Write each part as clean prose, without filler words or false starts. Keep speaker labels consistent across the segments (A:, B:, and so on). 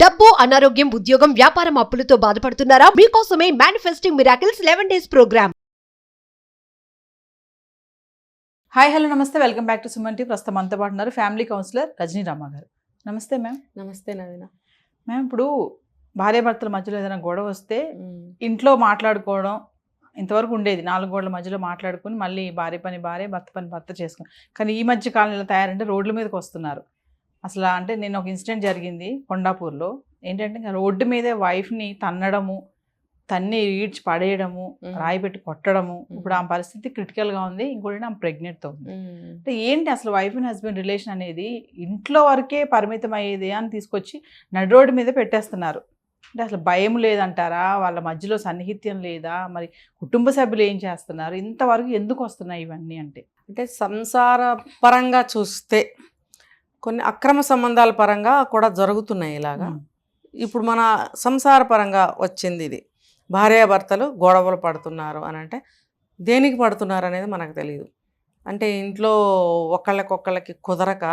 A: డబ్బు, అనారోగ్యం, ఉద్యోగం, వ్యాపారం అప్పులతో బాధపడుతున్నారా? మీకోసమే manifesting miracles 11 days programme.
B: Hi hello నమస్తే, welcome back to Suman T. ప్రస్తుతం అంతా పాటు ఉన్నారు ఫ్యామిలీ కౌన్సిలర్ రజనీ రామ గారు. నమస్తే మ్యామ్.
C: నమస్తే నవీన.
B: మ్యామ్, ఇప్పుడు భార్యాభర్తల మధ్యలో ఏదైనా గొడవ వస్తే ఇంట్లో మాట్లాడుకోవడం ఇంతవరకు ఉండేది, 4 గోడల మధ్యలో మాట్లాడుకుని మళ్ళీ భార్య పని భార్య, భర్త పని భర్త చేసుకుని. కానీ ఈ మధ్య కాలంలో ఇలా తయారంటే రోడ్ల మీదకి వస్తున్నారు. అసలు అంటే నేను ఒక ఇన్సిడెంట్ జరిగింది కొండాపూర్లో. ఏంటంటే రోడ్డు మీదే వైఫ్ని తన్నడము, తన్ని ఈడ్చి పడేయడము, రాయి పెట్టి కొట్టడము. ఇప్పుడు ఆ పరిస్థితి క్రిటికల్గా ఉంది. ఇంకోటి ఆమె ప్రెగ్నెంట్తో ఉంది. అంటే ఏంటి అసలు వైఫ్ అండ్ హస్బెండ్ రిలేషన్ అనేది ఇంట్లో వరకే పరిమితం అయ్యేది అని తీసుకొచ్చి నడి రోడ్డు మీద పెట్టేస్తున్నారు. అంటే అసలు భయం లేదంటారా? వాళ్ళ మధ్యలో సన్నిహిత్యం లేదా? మరి కుటుంబ సభ్యులు ఏం చేస్తున్నారు? ఇంతవరకు ఎందుకు వస్తున్నాయి ఇవన్నీ?
C: అంటే సంసార పరంగా చూస్తే కొన్ని అక్రమ సంబంధాల పరంగా కూడా జరుగుతున్నాయి ఇలాగా. ఇప్పుడు మన సంసార పరంగా వచ్చింది ఇది. భార్యాభర్తలు గొడవలు పడుతున్నారు అని అంటే దేనికి పడుతున్నారు అనేది మనకు తెలియదు. అంటే ఇంట్లో ఒకళ్ళకి కుదరక,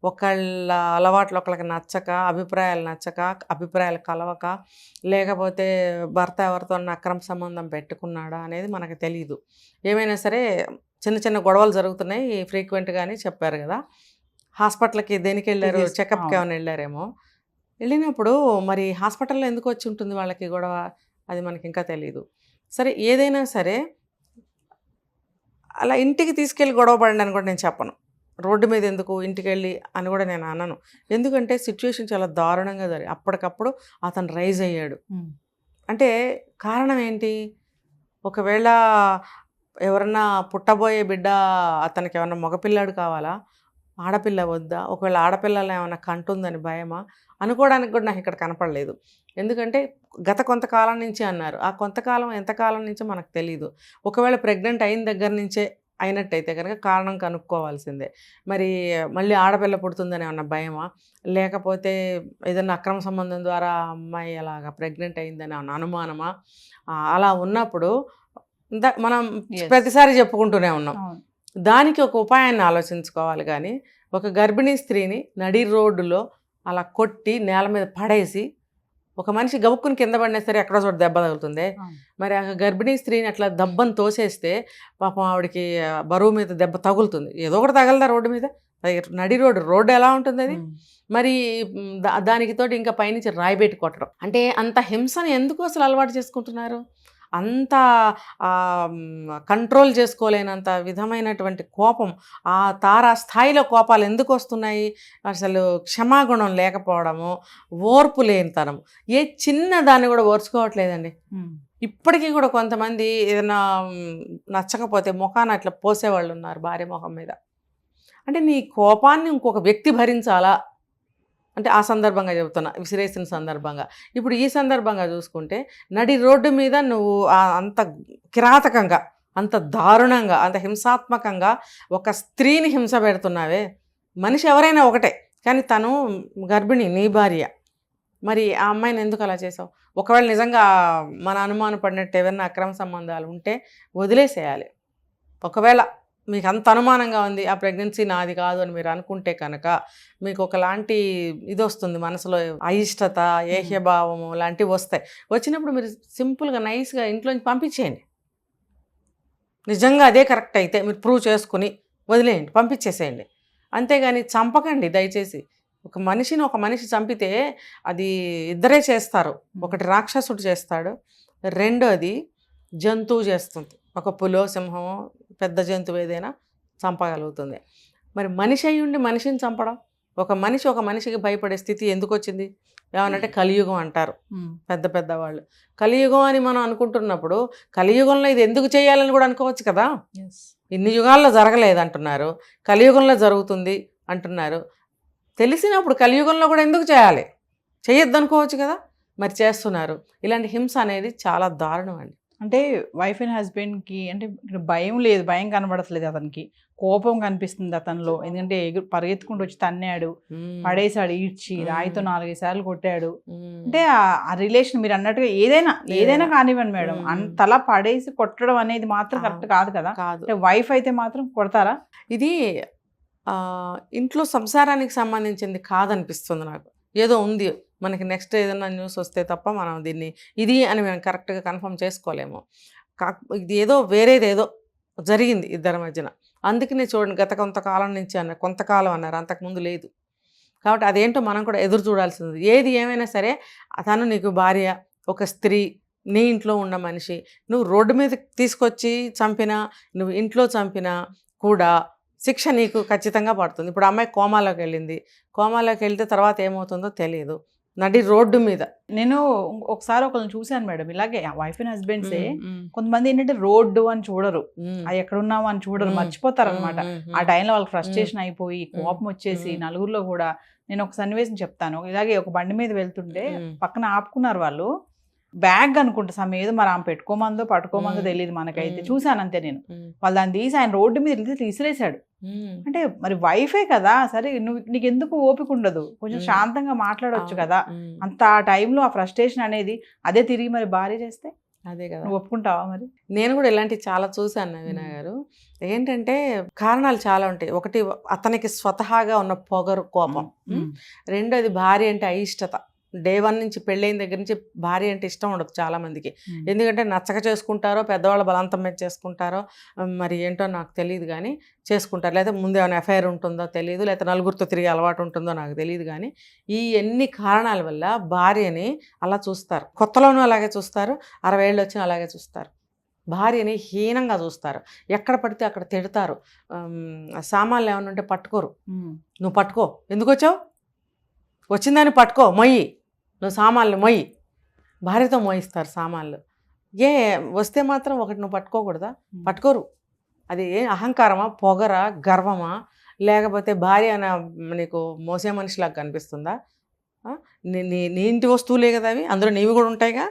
C: ఒకళ్ళ అలవాట్లు ఒకళ్ళకి నచ్చక, అభిప్రాయాలు నచ్చక, అభిప్రాయాలు కలవక, లేకపోతే భర్త ఎవరితో అక్రమ సంబంధం పెట్టుకున్నాడా అనేది మనకు తెలియదు. ఏమైనా సరే చిన్న చిన్న గొడవలు జరుగుతున్నాయి ఫ్రీక్వెంట్గానే చెప్పారు కదా. హాస్పిటల్కి దేనికి వెళ్ళారు? చెకప్కి ఏమైనా వెళ్ళారేమో. వెళ్ళినప్పుడు మరి హాస్పిటల్లో ఎందుకు వచ్చి ఉంటుంది వాళ్ళకి గొడవ, అది మనకి ఇంకా తెలియదు. సరే, ఏదైనా సరే అలా ఇంటికి తీసుకెళ్ళి గొడవ పడండి అని కూడా నేను చెప్పను. రోడ్డు మీద ఎందుకు ఇంటికి వెళ్ళి అని కూడా నేను అనను. ఎందుకంటే సిచ్యువేషన్ చాలా దారుణంగా జరిగింది. అప్పటికప్పుడు అతను రైజ్ అయ్యాడు. అంటే కారణం ఏంటి? ఒకవేళ ఎవరన్నా పుట్టబోయే బిడ్డ అతనికి ఏమన్నా మగపిల్లాడు కావాలా, ఆడపిల్ల వద్దా, ఒకవేళ ఆడపిల్లలు ఏమైనా కంటుందని భయమా అనుకోవడానికి కూడా నాకు ఇక్కడ కనపడలేదు. ఎందుకంటే గత కొంతకాలం నుంచి అన్నారు. ఆ కొంతకాలం ఎంతకాలం నుంచో మనకు తెలియదు. ఒకవేళ ప్రెగ్నెంట్ అయిన దగ్గర నుంచే అయినట్టయితే కనుక కారణం కనుక్కోవాల్సిందే. మరి మళ్ళీ ఆడపిల్ల పుడుతుందని ఏమన్నా భయమా, లేకపోతే ఏదైనా అక్రమ సంబంధం ద్వారా అమ్మాయి అలాగా ప్రెగ్నెంట్ అయిందని ఏమన్నా అనుమానమా? అలా ఉన్నప్పుడు మనం ప్రతిసారి చెప్పుకుంటూనే ఉన్నాం. దానికి ఒక ఉపాయాన్ని ఆలోచించుకోవాలి. కానీ ఒక గర్భిణీ స్త్రీని నడి రోడ్డులో అలా కొట్టి నేల మీద పడేసి ఒక మనిషి గబుక్కుని కింద పడినా సరే ఎక్కడో చోట దెబ్బ తగులుతుంది. మరి ఆ గర్భిణీ స్త్రీని అట్లా దెబ్బను తోసేస్తే పాపం ఆవిడకి బరువు మీద దెబ్బ తగులుతుంది. ఏదో ఒకటి తగలదా రోడ్డు మీద? నడి రోడ్డు ఎలా ఉంటుంది అది? మరి దానికి తోటి ఇంకా పైనుంచి రాయి పెట్టి కొట్టడం అంటే అంత హింసను ఎందుకు అసలు అలవాటు చేసుకుంటున్నారు? అంత కంట్రోల్ చేసుకోలేనంత విధమైనటువంటి కోపం, ఆ తారా స్థాయిలో కోపాలు ఎందుకు వస్తున్నాయి? అసలు క్షమాగుణం లేకపోవడము, ఓర్పు లేనితనం, ఏ చిన్న దాన్ని కూడా ఓర్చుకోవట్లేదండి. ఇప్పటికీ కూడా కొంతమంది ఏదైనా నచ్చకపోతే ముఖాన్ని అట్లా పోసేవాళ్ళు ఉన్నారు భార్య ముఖం మీద. అంటే నీ కోపాన్ని ఇంకొక వ్యక్తి భరించాలా అంటే ఆ సందర్భంగా చెబుతున్నా, విసిరేసిన సందర్భంగా. ఇప్పుడు ఈ సందర్భంగా చూసుకుంటే నడి రోడ్డు మీద నువ్వు అంత కిరాతకంగా, అంత దారుణంగా, అంత హింసాత్మకంగా ఒక స్త్రీని హింస పెడుతున్నావే. మనిషి ఎవరైనా ఒకటే, కానీ తను గర్భిణి, నీ భార్య. మరి ఆ అమ్మాయిని ఎందుకు అలా చేసావు? ఒకవేళ నిజంగా మన అనుమానం పడినట్టు ఏమైనా అక్రమ సంబంధాలు ఉంటే వదిలేసేయాలి. ఒకవేళ మీకు అంత అనుమానంగా ఉంది ఆ ప్రెగ్నెన్సీ నాది కాదు అని మీరు అనుకుంటే కనుక మీకు ఒకలాంటి ఇది వస్తుంది మనసులో, అయిష్టత, ఏహ్యభావము లాంటివి వస్తాయి. వచ్చినప్పుడు మీరు సింపుల్గా నైస్గా ఇంట్లోంచి పంపించేయండి. నిజంగా అదే కరెక్ట్ అయితే మీరు ప్రూవ్ చేసుకుని వదిలేయండి, పంపించేసేయండి. అంతేగాని చంపకండి దయచేసి. ఒక మనిషి చంపితే అది ఇద్దరే చేస్తారు. ఒకటి రాక్షసుడు చేస్తాడు, రెండోది జంతువు చేస్తుంది. ఒక పులో, సింహమో, పెద్ద జంతువు ఏదైనా చంపగలుగుతుంది. మరి మనిషి అయ్యి ఉండి మనిషిని చంపడం, ఒక మనిషికి భయపడే స్థితి ఎందుకు వచ్చింది? ఏమనంటే కలియుగం అంటారు పెద్ద వాళ్ళు. కలియుగం అని మనం అనుకుంటున్నప్పుడు కలియుగంలో ఇది ఎందుకు చేయాలని కూడా అనుకోవచ్చు కదా. ఇన్ని యుగాల్లో జరగలేదు అంటున్నారు, కలియుగంలో జరుగుతుంది అంటున్నారు. తెలిసినప్పుడు కలియుగంలో కూడా ఎందుకు చేయాలి? చేయొద్దు అనుకోవచ్చు కదా, మరి చేస్తున్నారు. ఇలాంటి హింస అనేది చాలా దారుణం అండి.
B: అంటే వైఫ్ అండ్ హస్బెండ్కి అంటే ఇక్కడ భయం లేదు, భయం కనబడట్లేదు. అతనికి కోపం కనిపిస్తుంది అతనిలో. ఎందుకంటే పరిగెత్తుకుంటూ వచ్చి తన్నాడు, పడేసాడు, ఈడ్చి రాయితో 4-5 సార్లు కొట్టాడు. అంటే ఆ రిలేషన్ మీరు అన్నట్టుగా ఏదైనా కానివ్వండి మేడం, అంతలా పడేసి కొట్టడం అనేది మాత్రం కరెక్ట్ కాదు కదా. అంటే వైఫ్ అయితే మాత్రం కొడతారా?
C: ఇది ఇంట్లో సంసారానికి సంబంధించింది కాదనిపిస్తుంది నాకు. ఏదో ఉంది మనకి నెక్స్ట్ ఏదైనా న్యూస్ వస్తే తప్ప మనం దీన్ని ఇది అని మేము కరెక్ట్గా కన్ఫర్మ్ చేసుకోలేము. ఇది ఏదో వేరేదేదో జరిగింది ఇద్దరి మధ్యన. అందుకనే చూడండి గత కొంతకాలం నుంచి అన్నారు, కొంతకాలం అన్నారు, అంతకుముందు లేదు. కాబట్టి అదేంటో మనం కూడా ఎదురు చూడాల్సింది. ఏది ఏమైనా సరే తను నీకు భార్య, ఒక స్త్రీ, నీ ఇంట్లో ఉన్న మనిషి. నువ్వు రోడ్డు మీద తీసుకొచ్చి చంపినా, నువ్వు ఇంట్లో చంపినా కూడా శిక్ష నీకు ఖచ్చితంగా పడుతుంది. ఇప్పుడు అమ్మాయి కోమాలోకి వెళ్ళింది, కోమాలోకి వెళ్తే తర్వాత ఏమవుతుందో తెలియదు, నడి రోడ్డు మీద.
B: నేను ఒకసారి ఒకరిని చూశాను మేడం, ఇలాగే వైఫ్ అండ్ హస్బెండ్సే. కొంతమంది ఏంటంటే రోడ్డు అని చూడరు, అది ఎక్కడ ఉన్నావు అని చూడరు, మర్చిపోతారు అనమాట. ఆ టైంలో వాళ్ళకి ఫ్రస్ట్రేషన్ అయిపోయి కోపం వచ్చేసి నలుగురిలో కూడా. నేను ఒక సన్నివేశం చెప్తాను. ఇలాగే ఒక బండి మీద వెళ్తుంటే పక్కన ఆపుకున్నారు వాళ్ళు, బ్యాగ్ అనుకుంటా సమ్ ఏదో, మరి ఆమె పెట్టుకోమందో పట్టుకోమందో తెలియదు మనకైతే. చూశాను అంతే నేను. వాళ్ళు దాన్ని తీసి ఆయన రోడ్డు మీద తీసిరేసాడు. అంటే మరి వైఫే కదా, సరే నీకు ఎందుకు ఓపిక ఉండదు, కొంచెం శాంతంగా మాట్లాడవచ్చు కదా. అంత ఆ టైంలో ఆ ఫ్రస్ట్రేషన్ అనేది అదే తిరిగి మరి భార్య చేస్తే
C: అదే కదా,
B: నువ్వు ఒప్పుకుంటావా? మరి
C: నేను కూడా ఇలాంటివి చాలా చూశాను నవీన గారు. ఏంటంటే కారణాలు చాలా ఉంటాయి. ఒకటి అతనికి స్వతహాగా ఉన్న పొగరు, కోపం. రెండోది భార్య అంటే అయిష్టత. డే 1 నుంచి పెళ్ళైన దగ్గర నుంచి భార్య అంటే ఇష్టం ఉండదు చాలా మందికి. ఎందుకంటే నచ్చక చేసుకుంటారో, పెద్దవాళ్ళ బలవంతం మీద చేసుకుంటారో, మరి ఏంటో నాకు తెలియదు కానీ చేసుకుంటారు. లేదా ముందు ఏమైనా ఎఫ్ఐఆర్ ఉంటుందో తెలియదు, లేదా నలుగురితో తిరిగి అలవాటు ఉంటుందో నాకు తెలియదు. కానీ ఈ ఎన్ని కారణాల వల్ల భార్యని అలా చూస్తారు. కొత్తలోనూ అలాగే చూస్తారు, 60 ఏళ్ళు వచ్చినా అలాగే చూస్తారు. భార్యని హీనంగా చూస్తారు, ఎక్కడ పడితే అక్కడ తిడతారు. సామాన్లు ఏమైనా ఉంటే పట్టుకోరు. నువ్వు పట్టుకో, ఎందుకు వచ్చావు, వచ్చిందని పట్టుకో, మొయ్యి, నువ్వు సామాన్లు మొయ్యి. భార్యతో మోయిస్తారు సామాన్లు. వస్తే మాత్రం ఒకటి నువ్వు పట్టుకోకూడదా? పట్టుకోరు. అది అహంకారమా, పొగరా, గర్వమా, లేకపోతే భార్య నీకు మోసే మనిషిలాగా కనిపిస్తుందా? నీ ఇంటి వస్తువులే కదా అవి, అందులో నీవి కూడా ఉంటాయిగా.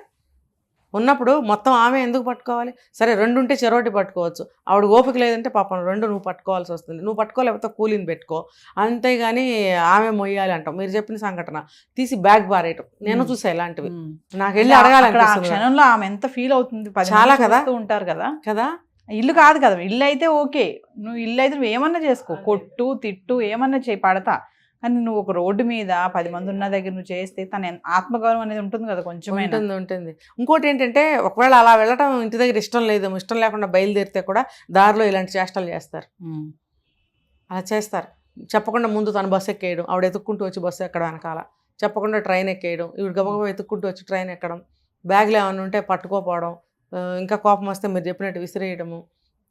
C: ఉన్నప్పుడు మొత్తం ఆమె ఎందుకు పట్టుకోవాలి? సరే 2 ఉంటే చెరోటి పట్టుకోవచ్చు, ఆవిడ ఓపిక లేదంటే పాపం 2 నువ్వు పట్టుకోవాల్సి వస్తుంది. నువ్వు పట్టుకోలేకపోతే కూలీని పెట్టుకో, అంతేగాని ఆమె మొయ్యాలి అంటాం. మీరు చెప్పిన సంఘటన తీసి బ్యాగ్ బారేయటం నేను చూసా ఇలాంటివి. నాకు వెళ్ళి అడగాలనిపిస్తుంది.
B: క్షణంలో ఆమె ఎంత ఫీల్ అవుతుంది.
C: చాలా కదా,
B: ఉంటారు కదా
C: కదా.
B: ఇల్లు కాదు కదా, ఇల్లు అయితే ఓకే, నువ్వు ఇల్లు అయితే నువ్వు ఏమన్నా చేసుకో, కొట్టు తిట్టు ఏమన్నా చేయి, పడతా. కానీ నువ్వు ఒక రోడ్డు మీద 10 మంది ఉన్న దగ్గర నువ్వు చేస్తే తన ఆత్మగౌరవం అనేది ఉంటుంది కదా, కొంచెం
C: ఉంటుంది. ఇంకోటి ఏంటంటే ఒకవేళ అలా వెళ్ళటం ఇంటి దగ్గర ఇష్టం లేదు, ఇష్టం లేకుండా బయలుదేరితే కూడా దారిలో ఇలాంటి చేష్టలు చేస్తారు. అలా చేస్తారు. చెప్పకుండా ముందు తను బస్సు ఎక్కేయడం, ఆవిడ ఎత్తుక్కుంటూ వచ్చి బస్సు ఎక్కడం, వెనకాల చెప్పకుండా ట్రైన్ ఎక్కేయడం, ఈవిడ గబగబా ఎత్తుక్కుంటూ వచ్చి ట్రైన్ ఎక్కడం, బ్యాగ్లో ఏమైనా ఉంటే పట్టుకోపోవడం, ఇంకా కోపం వస్తే మీరు చెప్పినట్టు విసిరేయడము,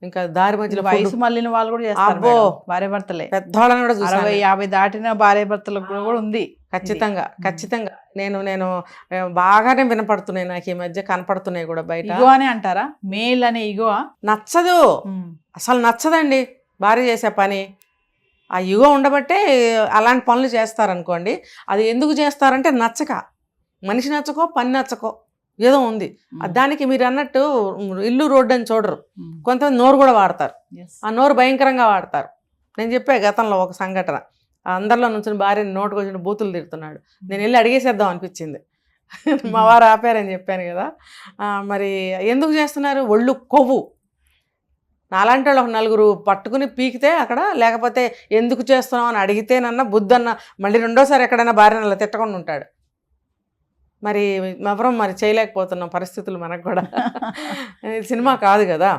C: ఇంకా దారి మధ్యలో
B: వయసు మళ్ళిన వాళ్ళు కూడా చేస్తారు భార్య భర్తలే.
C: పెద్దవాళ్ళని కూడా
B: 60-50 దాటిన భార్య భర్తలకు కూడా ఉంది.
C: ఖచ్చితంగా ఖచ్చితంగా. నేను బాగానే వినపడుతున్నాయి నాకు ఈ మధ్య, కనపడుతున్నాయి కూడా బయట.
B: ఇగో అని అంటారా, మేల్ అనే ఇగో
C: నచ్చదు, అసలు నచ్చదండి భార్య చేసే పని. ఆ ఇగో ఉండబట్టే అలాంటి పనులు చేస్తారనుకోండి. అది ఎందుకు చేస్తారంటే నచ్చక, మనిషి నచ్చకో, పని నచ్చకో ఏదో ఉంది. దానికి మీరు అన్నట్టు ఇల్లు రోడ్డు అని చూడరు, కొంతమంది నోరు కూడా వాడతారు. ఆ నోరు భయంకరంగా వాడతారు. నేను చెప్పా గతంలో ఒక సంఘటన, అందరిలో నుంచి భార్యని నోటుకు వచ్చిన బూతులు తిడుతున్నాడు. నేను వెళ్ళి అడిగేసేద్దాం అనిపించింది, మా వారు ఆపారని చెప్పాను కదా. మరి ఎందుకు చేస్తున్నారు? ఒళ్ళు కొవ్వు. నాలాంటి వాళ్ళు 4 పట్టుకుని పీకితే అక్కడ, లేకపోతే ఎందుకు చేస్తున్నావు అని అడిగితేనన్నా బుద్ధన్న మళ్ళీ రెండోసారి ఎక్కడైనా భార్యను అలా తిట్టకుండా ఉంటాడు. మరి ఎవరం మరి చేయలేకపోతున్నాం పరిస్థితులు మనకు కూడా. సినిమా కాదు కదా.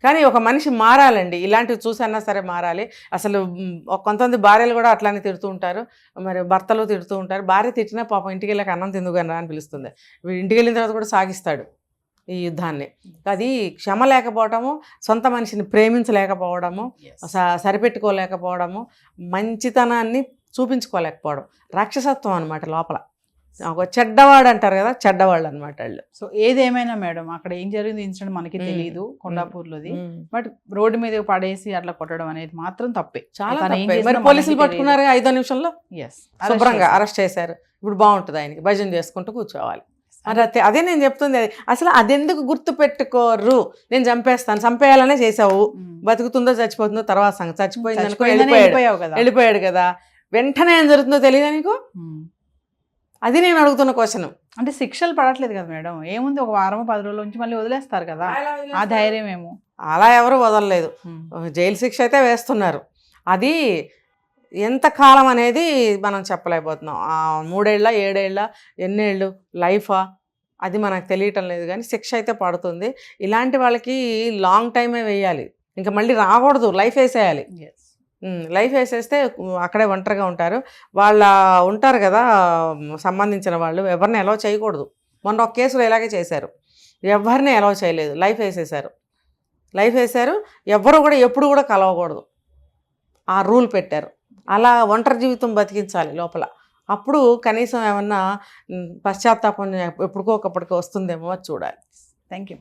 C: కానీ ఒక మనిషి మారాలండి, ఇలాంటివి చూసన్నా సరే మారాలి. అసలు కొంతమంది భార్యలు కూడా అట్లానే తిడుతూ ఉంటారు, మరి భర్తలు తిడుతూ ఉంటారు. భార్య తిట్టినా పాపం ఇంటికి వెళ్ళాక అన్నం తిందుగాని రా అని పిలుస్తుంది. ఇంటికి వెళ్ళిన తర్వాత కూడా సాగిస్తాడు ఈ యుద్ధాన్ని. అది క్షమ లేకపోవడము, సొంత మనిషిని ప్రేమించలేకపోవడము, సరిపెట్టుకోలేకపోవడము, మంచితనాన్ని చూపించుకోలేకపోవడం, రాక్షసత్వం అనమాట లోపల. ఒక చెడ్డవాడు అంటారు కదా, చెడ్డవాళ్ళు అనమాట వాళ్ళు.
B: సో ఏదేమైనా మేడం, అక్కడ ఏం జరిగింది ఇన్సిడెంట్ మనకి తెలియదు, కొండాపూర్లోది. బట్ రోడ్డు మీద పడేసి అట్లా కొట్టడం అనేది మాత్రం తప్పే, చాలా తప్పే.
C: మరి పోలీసులు పట్టుకున్నారు 5 నిమిషంలో, శుభ్రంగా అరెస్ట్ చేశారు. ఇప్పుడు బాగుంటుంది, ఆయనకి భజన చేసుకుంటూ కూర్చోవాలి. అదే నేను చెప్తుంది. అసలు అదెందుకు గుర్తు పెట్టుకోరు? నేను చంపేస్తాను, చంపేయాలనే చేసావు, బతుకుతుందో చచ్చిపోతుందో తర్వాత సంగతి. చచ్చిపోయింది అనుకో, వెళ్ళిపోయాడు కదా, వెంటనే ఏం జరుగుతుందో తెలియదా నీకు? అది నేను అడుగుతున్న క్వశ్చన్.
B: అంటే శిక్షలు పడట్లేదు కదా మేడం, ఏముంది ఒక 10 రోజుల నుంచి మళ్ళీ వదిలేస్తారు కదా, ఆ ధైర్యం ఏమో.
C: అలా ఎవరు వదలలేదు, జైలు శిక్ష అయితే వేస్తున్నారు. అది ఎంతకాలం అనేది మనం చెప్పలేకపోతున్నాం. 3 ఏళ్ళ 7 ఏళ్ళ ఎన్నేళ్ళు లైఫా అది మనకు తెలియటం లేదు, కానీ శిక్ష అయితే పడుతుంది. ఇలాంటి వాళ్ళకి లాంగ్ టైమే వేయాలి, ఇంకా మళ్ళీ రాకూడదు, లైఫ్ వేసేయాలి. లైఫ్ వేసేస్తే అక్కడే ఒంటరిగా ఉంటారు. వాళ్ళ ఉంటారు కదా సంబంధించిన వాళ్ళు, ఎవరిని అలౌ చేయకూడదు. మొన్న ఒక కేసులో ఇలాగే చేశారు, ఎవరిని అలౌ చేయలేదు, లైఫ్ వేసేశారు. ఎవ్వరు కూడా ఎప్పుడు కూడా కలవకూడదు, ఆ రూల్ పెట్టారు. అలా ఒంటరి జీవితం బతికించాలి లోపల. అప్పుడు కనీసం ఏమన్నా పశ్చాత్తాపం ఎప్పటికో ఒకప్పటికో వస్తుందేమో అది చూడాలి.
B: Thank you.